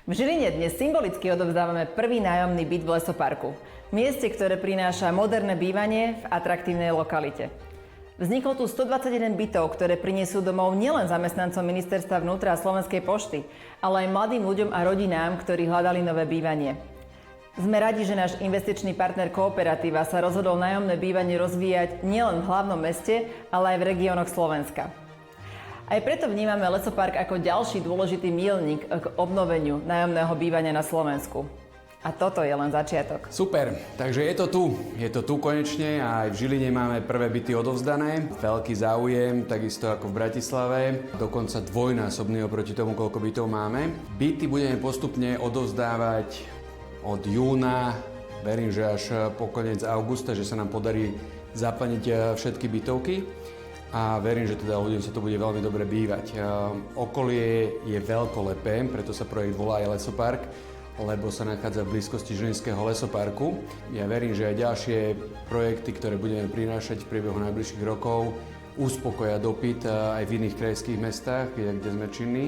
V Žiline dnes symbolicky odovzdávame prvý nájomný byt v lesoparku. Mieste, ktoré prináša moderné bývanie v atraktívnej lokalite. Vzniklo tu 121 bytov, ktoré prinesú domov nielen zamestnancom Ministerstva vnútra a Slovenskej pošty, ale aj mladým ľuďom a rodinám, ktorí hľadali nové bývanie. Sme radi, že náš investičný partner Kooperativa sa rozhodol nájomné bývanie rozvíjať nielen v hlavnom meste, ale aj v regiónoch Slovenska. Aj preto vnímame Lesopark ako ďalší dôležitý míľnik k obnoveniu nájomného bývania na Slovensku. A toto je len začiatok. Super, takže je to tu konečne a aj v Žiline máme prvé byty odovzdané. Veľký záujem, takisto ako v Bratislave, dokonca dvojnásobný oproti tomu, koľko bytov máme. Byty budeme postupne odovzdávať od júna, verím, že až po koniec augusta, že sa nám podarí zaplniť všetky bytovky. A verím, že teda ľuďom sa to bude veľmi dobre bývať. Okolie je veľkolepé, preto sa projekt volá aj Lesopark, lebo sa nachádza v blízkosti Žilinského lesoparku. Ja verím, že aj ďalšie projekty, ktoré budeme prinášať v priebehu najbližších rokov, uspokoja dopyt aj v iných krajských mestách, kde sme činní.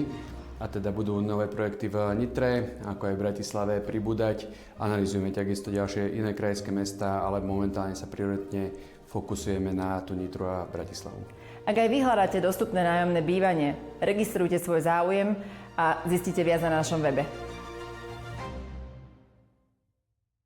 A teda budú nové projekty v Nitre, ako aj v Bratislave pribúdať. Analyzujeme takisto ďalšie iné krajské mestá, ale momentálne sa prioritne fokusujeme na tú Nitru a Bratislavu. Ak aj vy hľadáte dostupné nájomné bývanie, registrujte svoj záujem a zistite viac na našom webe.